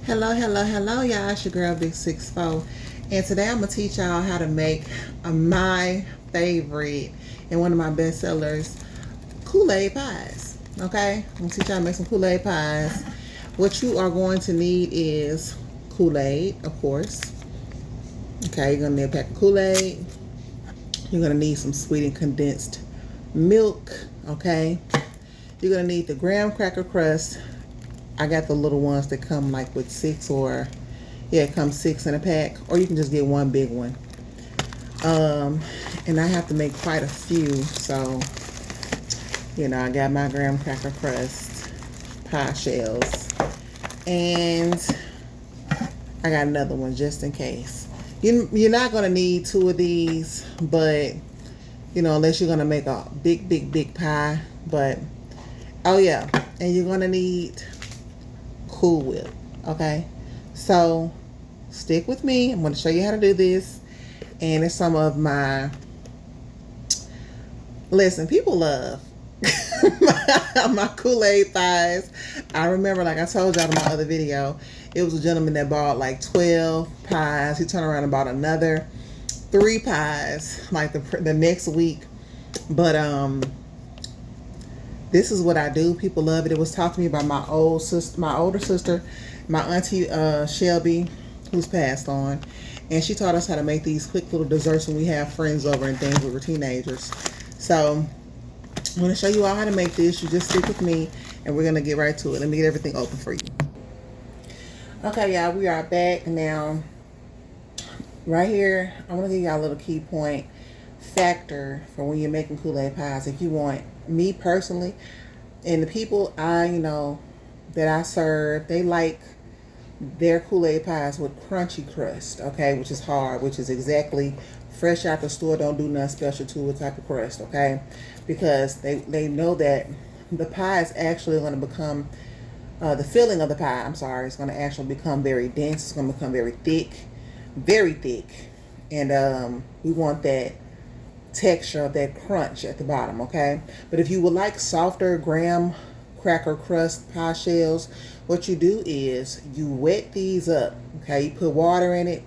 Hello, y'all. It's your girl, Big 64. And today I'm going to teach y'all how to make my favorite and one of my best sellers, Kool-Aid pies. Okay? I'm going to teach y'all how to make some Kool-Aid pies. What you are going to need is Kool-Aid, of course. Okay, you're going to need a pack of Kool-Aid. You're going to need some sweetened condensed milk. Okay? You're going to need the graham cracker crust. I got the little ones that come like with 6 or, yeah, it comes 6 in a pack. Or you can just get one big one. And I have to make quite a few. So, you know, I got my graham cracker crust, pie shells. And I got another one just in case. You're not going to need 2 of these. But, you know, unless you're going to make a big pie. But, oh yeah. And you're going to need Cool Whip. Okay, so stick with me. I'm going to show you how to do this, and it's some of my, listen, people love my Kool-Aid pies. I remember, like I told y'all in my other video, it was a gentleman that bought like 12 pies. He turned around and bought another 3 pies like the next week. But this is what I do. People love it. It was taught to me by my older sister, my auntie Shelby, who's passed on. And she taught us how to make these quick little desserts when we have friends over and things when we're teenagers. So I'm going to show you all how to make this. You just stick with me and we're going to get right to it. Let me get everything open for you. Okay, y'all, we are back now. Right here, I'm going to give y'all a little key point factor for when you're making Kool-Aid pies. If you want, me personally, and the people that I serve, they like their Kool-Aid pies with crunchy crust, okay, which is hard, which is exactly fresh out the store. Don't do nothing special to it type of crust, okay, because they know that the pie is actually going to become the filling of the pie, I'm sorry, it's going to actually become very dense. It's going to become very thick, and we want that texture of that crunch at the bottom, okay? But if you would like softer graham cracker crust pie shells, what you do is you wet these up, okay? You put water in it,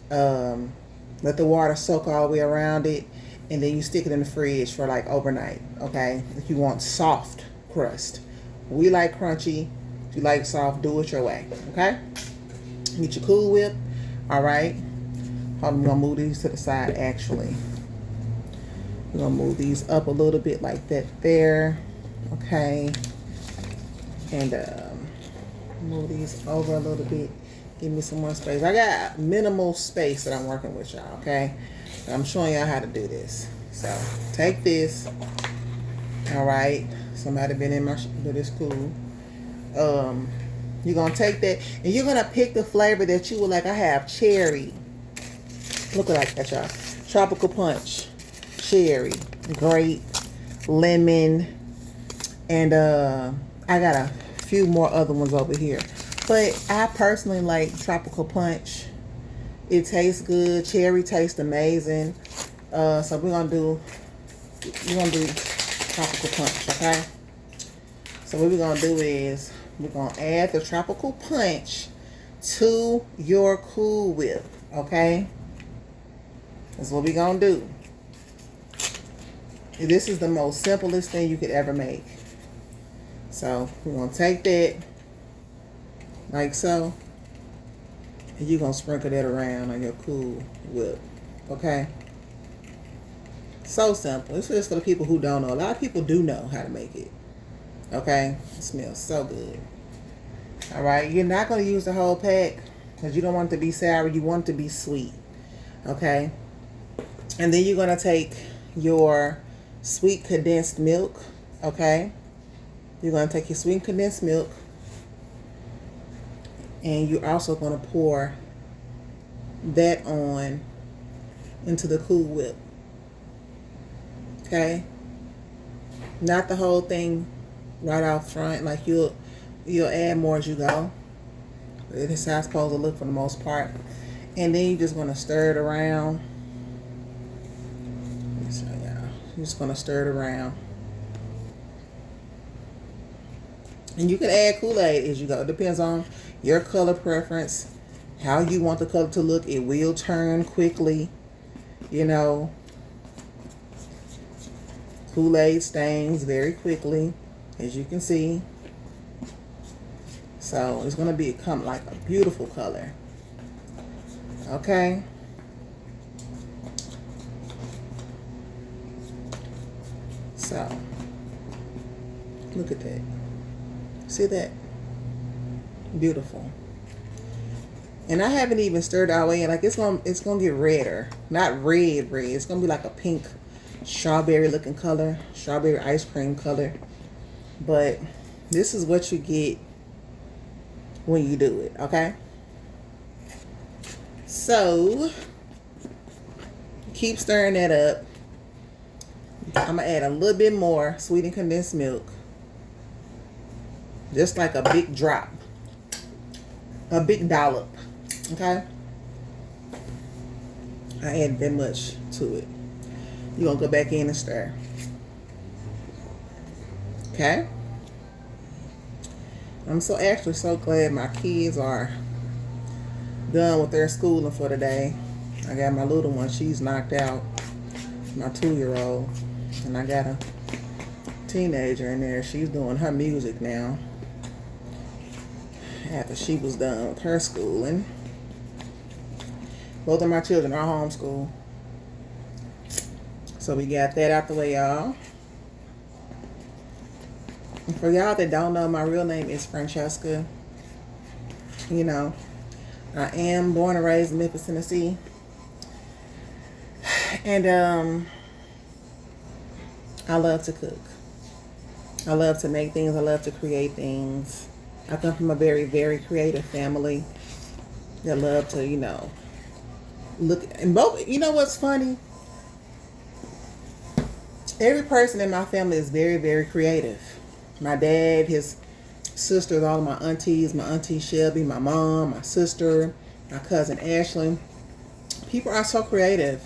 let the water soak all the way around it, and then you stick it in the fridge for like overnight, okay? If you want soft crust. We like crunchy. If you like soft, do it your way, okay? Get your Cool Whip, all right? Hold on, I'm gonna move these to the side actually. We're going to move these up a little bit like that there. Okay. And move these over a little bit. Give me some more space. I got minimal space that I'm working with, y'all. Okay. I'm showing y'all how to do this. So take this. All right. Somebody been in my but it's cool. You're going to take that and you're going to pick the flavor that you would like. I have cherry. Look at that, y'all. Tropical punch. Cherry, grape, lemon, and I got a few more other ones over here. But I personally like tropical punch. It tastes good. Cherry tastes amazing. So we're gonna do tropical punch, okay? So what we're gonna do is we're gonna add the tropical punch to your Cool Whip, okay? That's what we're gonna do. This is the most simplest thing you could ever make. So we're going to take that like so. And you're going to sprinkle that around on your Cool Whip. Okay? So simple. This is for the people who don't know. A lot of people do know how to make it. Okay? It smells so good. Alright? You're not going to use the whole pack because you don't want it to be sour. You want it to be sweet. Okay? And then you're going to take your sweet condensed milk, okay? You're going to take your sweet condensed milk and you're also going to pour that on into the Cool Whip, okay? Not the whole thing right out front, like you'll add more as you go. This is how it's supposed to look for the most part. And then you're just going to stir it around. You're just going to stir it around. And you can add Kool-Aid as you go. It depends on your color preference, how you want the color to look. It will turn quickly, you know. Kool-Aid stains very quickly, as you can see. So it's going to become like a beautiful color. Okay. So look at that. See that? Beautiful. And I haven't even stirred our way in. Like it's gonna get redder. Not red. It's gonna be like a pink strawberry looking color. Strawberry ice cream color. But this is what you get when you do it, okay? So keep stirring that up. I'm gonna add a little bit more sweetened condensed milk. Just like a big drop. A big dollop. Okay? I add that much to it. You're gonna go back in and stir. Okay? I'm actually so glad my kids are done with their schooling for the day. I got my little one, she's knocked out. My 2-year-old. And I got a teenager in there. She's doing her music now. After she was done with her schooling. Both of my children are homeschooled. So we got that out the way, y'all. And for y'all that don't know, my real name is Francesca. You know, I am born and raised in Memphis, Tennessee. And I love to cook. I love to make things. I love to create things. I come from a very, very creative family that love to, you know, look. And both, you know what's funny? Every person in my family is very, very creative. My dad, his sisters, all of my aunties, my auntie Shelby, my mom, my sister, my cousin Ashley. People are so creative.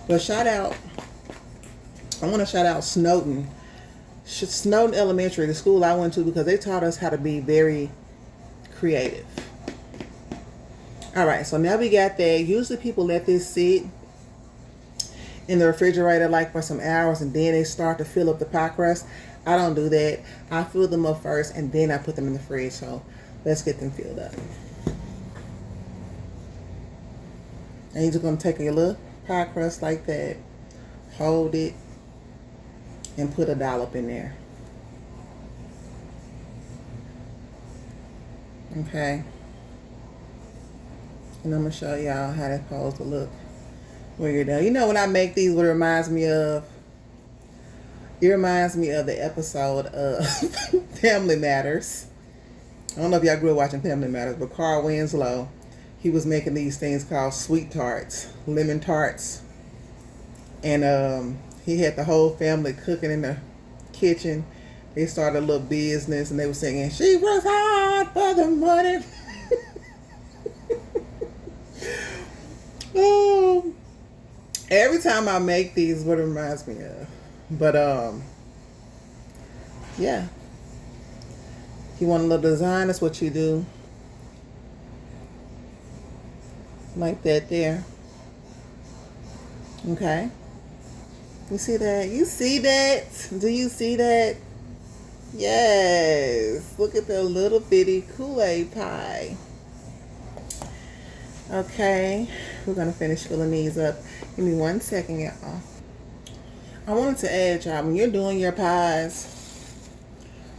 But shout out, I want to shout out Snowden Elementary, the school I went to, because they taught us how to be very creative. All right, so now we got that. Usually people let this sit in the refrigerator like for some hours and then they start to fill up the pie crust. I don't do that. I fill them up first and then I put them in the fridge. So let's get them filled up. And you're just going to take a little pie crust like that, hold it, and put a dollop in there. Okay. And I'm going to show y'all how that's supposed to look when you're done. You know, when I make these, what it reminds me of? It reminds me of the episode of Family Matters. I don't know if y'all grew up watching Family Matters, but Carl Winslow, he was making these things called sweet tarts, lemon tarts. And he had the whole family cooking in the kitchen. They started a little business and they were singing, "She works hard for the money." Oh, every time I make these, what it reminds me of. But yeah. If you want a little design, that's what you do. Like that there. Okay. You see that? You see that? Do you see that? Yes. Look at the little bitty Kool-Aid pie. Okay. We're going to finish filling these up. Give me 1 second, y'all. I wanted to add, y'all, when you're doing your pies,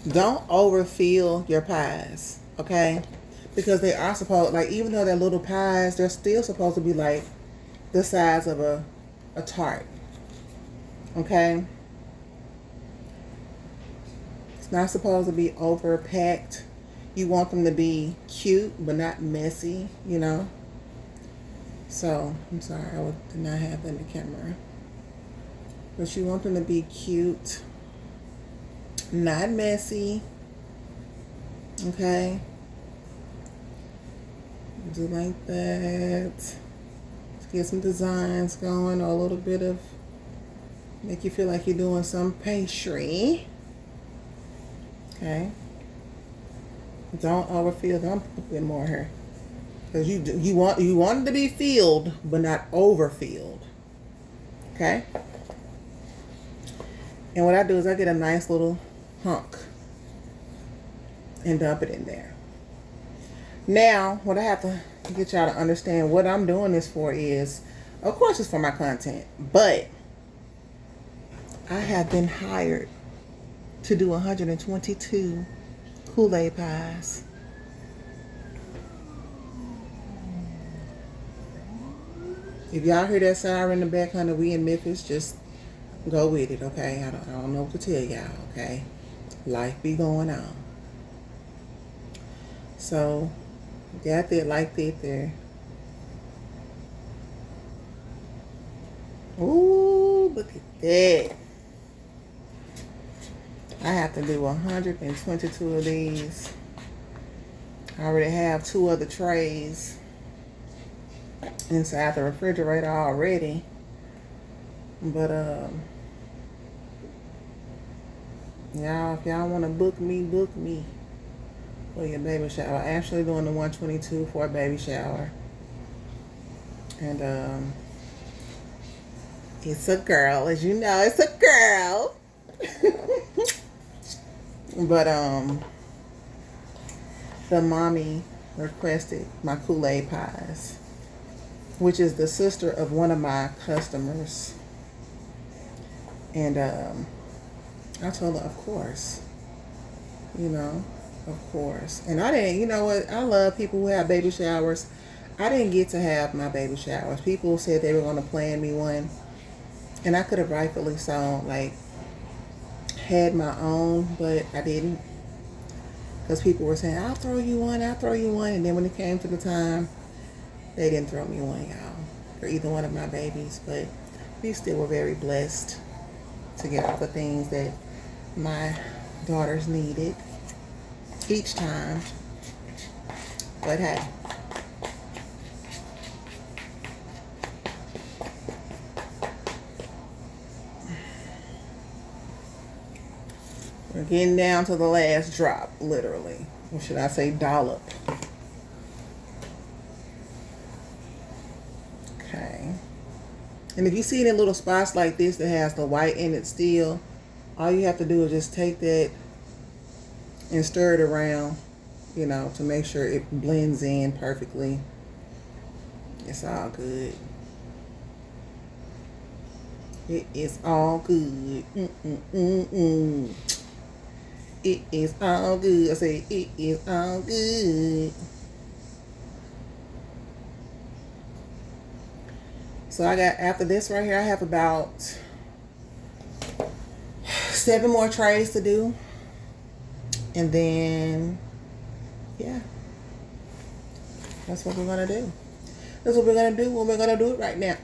don't overfill your pies, okay? Because they are supposed, like, even though they're little pies, they're still supposed to be like the size of a tart, okay? It's not supposed to be overpacked. You want them to be cute, but not messy, you know? So, I'm sorry, I did not have that in the camera. But you want them to be cute, not messy, okay? Do like that. Let's get some designs going, or a little bit of, Make you feel like you're doing some pastry. Okay. Don't overfill. Don't put a bit more here, because you want it to be filled, but not overfilled. Okay. And what I do is I get a nice little hunk and dump it in there. Now, what I have to get y'all to understand, what I'm doing this for is, of course, it's for my content, but I have been hired to do 122 Kool-Aid pies. If y'all hear that siren in the back, honey, we in Memphis, just go with it, okay? I don't know what to tell y'all, okay? Life be going on. So, got that like that there. Ooh, look at that. I have to do 122 of these. I already have 2 other trays inside the refrigerator already. But y'all, if y'all want to book me for your baby shower. I'm actually doing the 122 for a baby shower. And it's a girl, as you know, it's a girl. But the mommy requested my Kool-Aid pies, which is the sister of one of my customers. And I told her, of course, you know, of course. And I didn't, you know what, I love people who have baby showers. I didn't get to have my baby showers. People said they were going to plan me one, and I could have rightfully so, like, had my own, but I didn't, because people were saying, I'll throw you one, and then when it came to the time, they didn't throw me one, y'all, for either one of my babies. But we still were very blessed to get all the things that my daughters needed each time. But hey, we're getting down to the last drop, literally. Or should I say dollop? Okay. And if you see any little spots like this that has the white in it still, all you have to do is just take that and stir it around, you know, to make sure it blends in perfectly. It's all good. It is all good. It is all good. I say it is all good. So I got, after this right here, I have about 7 more trays to do. And then, yeah, that's what we're going to do. That's what we're going to do. Well, we're going to do it right now.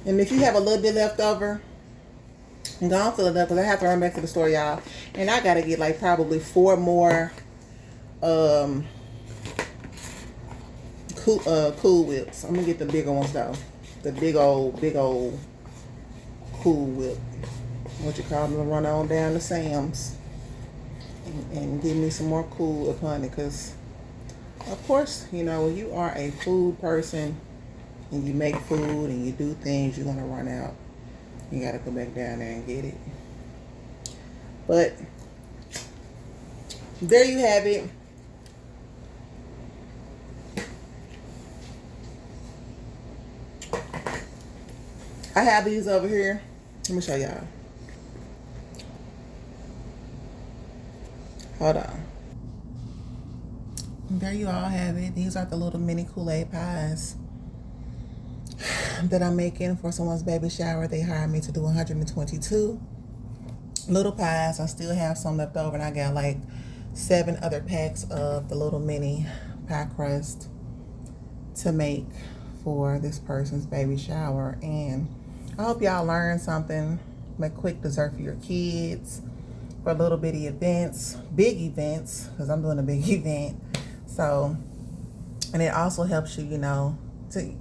And if you have a little bit left over, go and fill it up, because I have to run back to the store, y'all. And I got to get like probably 4 more Cool Whips. I'm going to get the bigger ones, though. The big old Cool Whip. What you call them, to run on down to Sam's and give me some more Cool Whip, honey, because of course, you know, when you are a food person and you make food and you do things, you're gonna run out. You gotta go back down there and get it. But there you have it. I have these over here. Let me show y'all. Hold on. There you all have it. These are the little mini Kool-Aid pies that I'm making for someone's baby shower. They hired me to do 122 little pies. I still have some left over, and I got like 7 other packs of the little mini pie crust to make for this person's baby shower. And I hope y'all learned something. Make quick dessert for your kids, for little bitty events, big events, because I'm doing a big event. So, and it also helps you, you know, to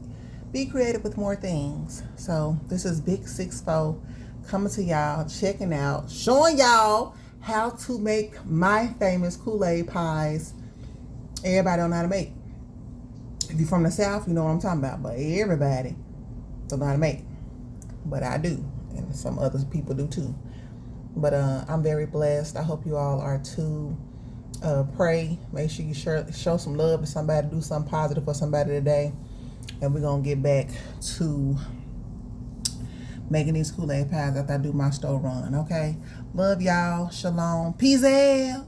be creative with more things. So this is Big 6-4 coming to y'all, checking out, showing y'all how to make my famous Kool-Aid pies. Everybody don't know how to make. If you're from the South, you know what I'm talking about, but everybody don't know how to make. But I do, and some other people do too. But I'm very blessed. I hope you all are too. Pray. Make sure you show some love to somebody. Do something positive for somebody today. And we're going to get back to making these Kool-Aid pies after I do my store run, okay? Love y'all. Shalom. Peace out.